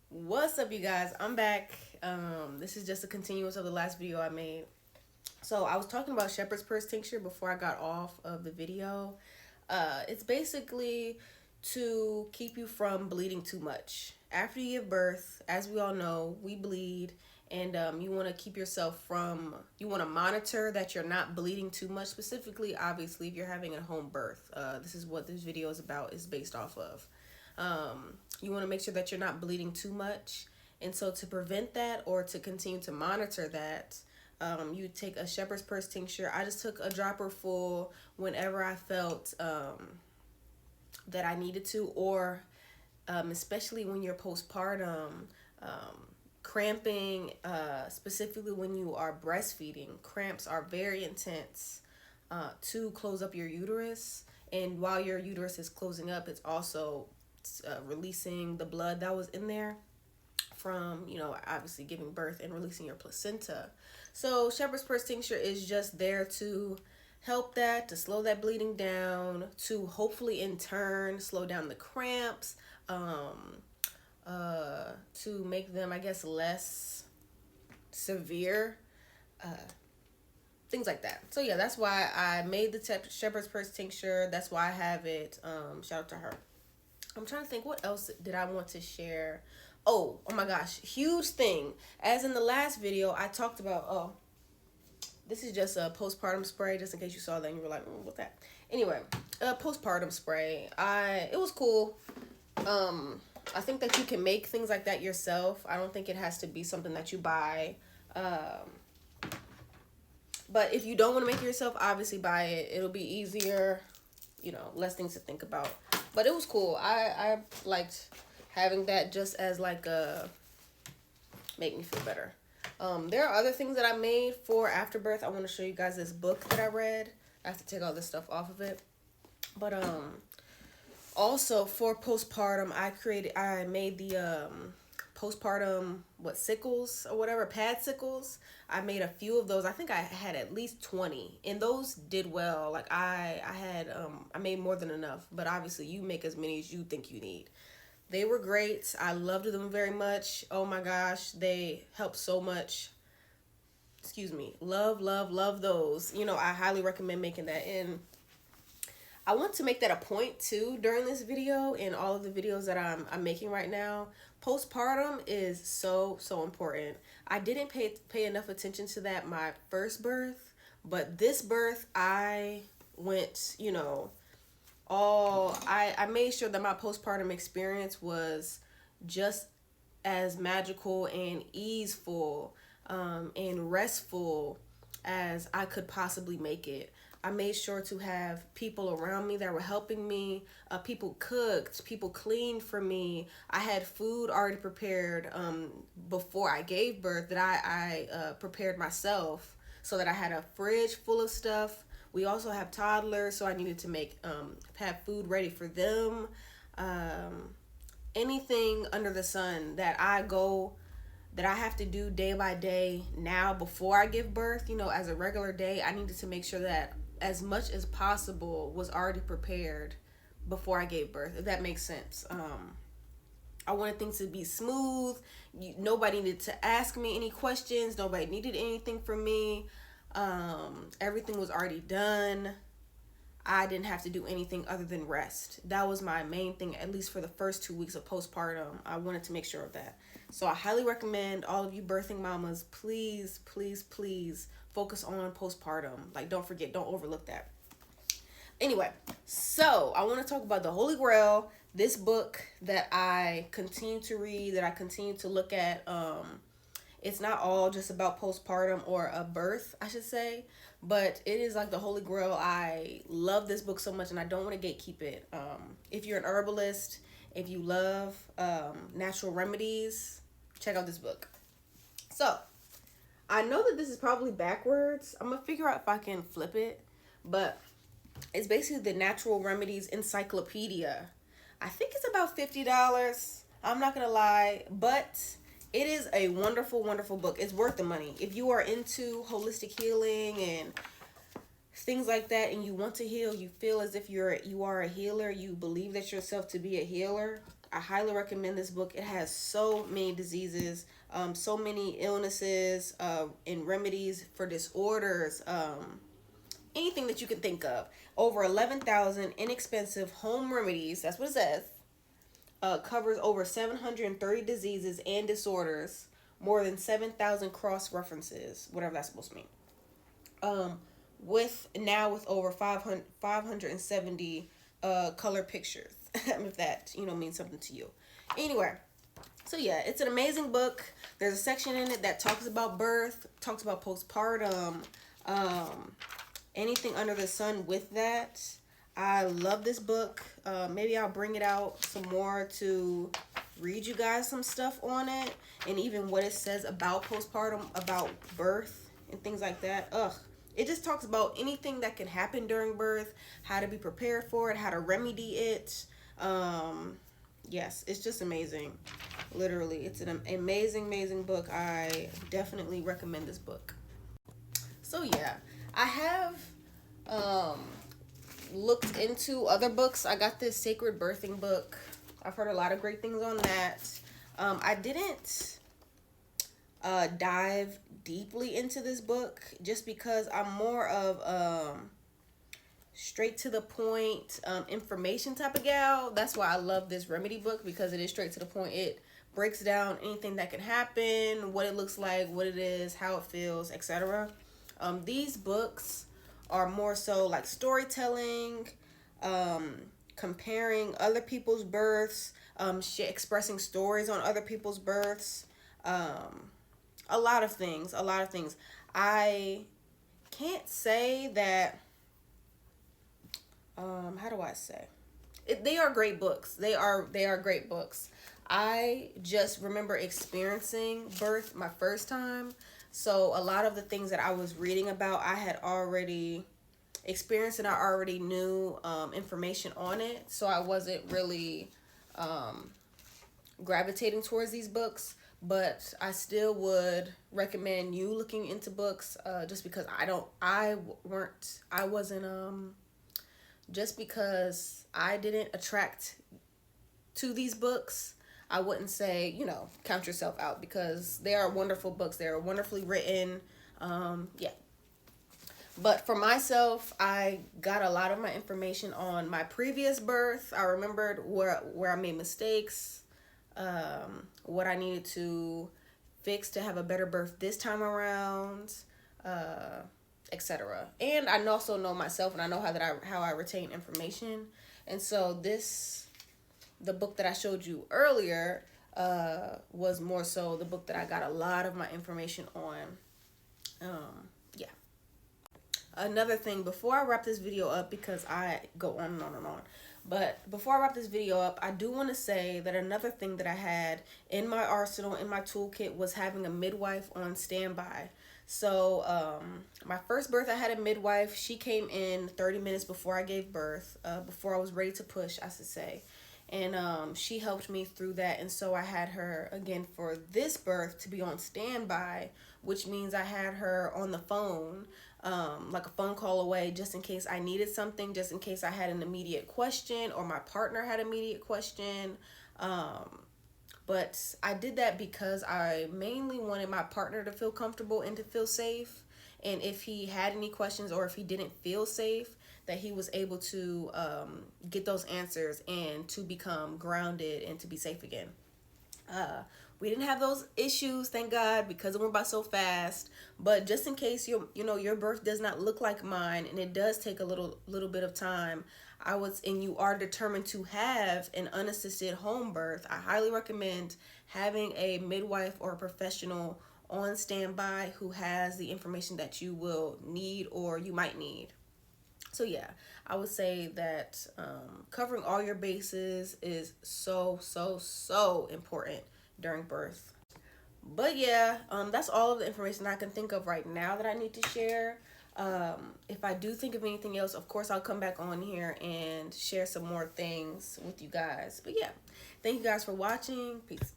What's up, you guys? I'm back. This is just a continuance of the last video I made. So I was talking about shepherd's purse tincture before I got off of the video. It's basically to keep you from bleeding too much. After you give birth, as we all know, we bleed, and you want to keep yourself from, you want to monitor that you're not bleeding too much. Specifically, obviously, if you're having a home birth, this is what this video is about, is based off of. You want to make sure that you're not bleeding too much. And so to prevent that or to continue to monitor that, you take a shepherd's purse tincture. I just took a dropper full whenever I felt that I needed to, or especially when you're postpartum, cramping, specifically when you are breastfeeding. Cramps are very intense to close up your uterus. And while your uterus is closing up, it's also releasing the blood that was in there from, obviously giving birth and releasing your placenta. So shepherd's purse tincture is just there to help that, to slow that bleeding down, to hopefully in turn slow down the cramps, to make them, I guess, less severe, things like that. So yeah, that's why I made the shepherd's purse tincture. That's why I have it. Shout out to her. I'm trying to think, what else did I want to share? Oh my gosh, huge thing. As in the last video, I talked about, this is just a postpartum spray, just in case you saw that and you were like, what's that? Anyway, postpartum spray. It was cool. I think that you can make things like that yourself. I don't think it has to be something that you buy. But if you don't want to make it yourself, obviously buy it. It'll be easier, less things to think about. But it was cool. I liked having that just as like a make me feel better. There are other things that I made for afterbirth. I want to show you guys this book that I read. I have to take all this stuff off of it. But also for postpartum, I made the postpartum sickles or whatever, pad sickles. I made a few of those. I think I had at least 20, and those did well. Like I made more than enough, but obviously you make as many as you think you need. They were great. I loved them very much. Oh my gosh, they help so much. Excuse me. Love, love, love those. I highly recommend making that. And I want to make that a point too during this video and all of the videos that I'm making right now. Postpartum is so important. I didn't pay enough attention to that my first birth, but this birth I went, I made sure that my postpartum experience was just as magical and easeful and restful as I could possibly make it. I made sure to have people around me that were helping me. People cooked, people cleaned for me. I had food already prepared before I gave birth that I prepared myself, so that I had a fridge full of stuff. We also have toddlers, so I needed to have food ready for them. Anything under the sun that I have to do day by day now before I give birth, as a regular day, I needed to make sure that as much as possible was already prepared before I gave birth, if that makes sense. I wanted things to be smooth. Nobody needed to ask me any questions. Nobody needed anything from me. Everything was already done. I didn't have to do anything other than rest. That was my main thing, at least for the first 2 weeks of postpartum. I wanted to make sure of that. So I highly recommend all of you birthing mamas, please, please, please focus on postpartum. Like, don't forget, don't overlook that. Anyway, so I want to talk about the Holy Grail, this book that I continue to read, that I continue to look at. It's not all just about postpartum or a birth, I should say, but it is like the Holy Grail. I love this book so much, and I don't want to gatekeep it. If you're an herbalist, if you love natural remedies, check out this book. So I know that this is probably backwards. I'm gonna figure out if I can flip it, but it's basically the Natural Remedies Encyclopedia. I think it's about $50. I'm not gonna lie, but it is a wonderful, wonderful book. It's worth the money. If you are into holistic healing and things like that, and you want to heal, you feel as if you are a healer, you believe that yourself to be a healer, I highly recommend this book. It has so many diseases, so many illnesses, and remedies for disorders, anything that you can think of. Over 11,000 inexpensive home remedies. That's what it says. Covers over 730 diseases and disorders, more than 7,000 cross references, whatever that's supposed to mean. With over 570 color pictures, if that means something to you. Anyway, so yeah, it's an amazing book. There's a section in it that talks about birth, talks about postpartum, anything under the sun with that. I love this book. Maybe I'll bring it out some more to read you guys some stuff on it, and even what it says about postpartum, about birth, and things like that. It just talks about anything that can happen during birth, how to be prepared for it, how to remedy it. Yes, it's just amazing. Literally, it's an amazing book. I definitely recommend this book. So yeah, I have looked into other books. I got this Sacred Birthing book. I've heard a lot of great things on that. I didn't dive deeply into this book just because I'm more of straight to the point information type of gal. That's why I love this remedy book, because it is straight to the point. It breaks down anything that can happen, what it looks like, what it is, how it feels, etc. These books are more so like storytelling, comparing other people's births, expressing stories on other people's births, a lot of things. I can't say that, how do I say it? They are great books. They are great books. I just remember experiencing birth my first time, so a lot of the things that I was reading about, I had already experienced, and I already knew information on it, so I wasn't really gravitating towards these books. But I still would recommend you looking into books, just because just because I didn't attract to these books, I wouldn't say, count yourself out, because they are wonderful books. They are wonderfully written. Yeah. But for myself, I got a lot of my information on my previous birth. I remembered where I made mistakes, what I needed to fix to have a better birth this time around, etc. And I also know myself, and I know how I retain information. And so the book that I showed you earlier was more so the book that I got a lot of my information on. Yeah. Another thing, before I wrap this video up, because I go on and on and on, but before I wrap this video up, I do want to say that another thing that I had in my arsenal, in my toolkit, was having a midwife on standby. So my first birth, I had a midwife. She came in 30 minutes before I gave birth, before I was ready to push, I should say. And she helped me through that. And so I had her again for this birth to be on standby, which means I had her on the phone, like a phone call away, just in case I needed something, just in case I had an immediate question, or my partner had an immediate question. But I did that because I mainly wanted my partner to feel comfortable and to feel safe. And if he had any questions, or if he didn't feel safe, that he was able to get those answers and to become grounded and to be safe again. We didn't have those issues, thank God, because it went by so fast. But just in case your birth does not look like mine, and it does take a little bit of time, and you are determined to have an unassisted home birth, I highly recommend having a midwife or a professional on standby who has the information that you will need or you might need. So I would say that covering all your bases is so important during birth. But that's all of the information I can think of right now that I need to share. If I do think of anything else, of course I'll come back on here and share some more things with you guys. But thank you guys for watching. Peace.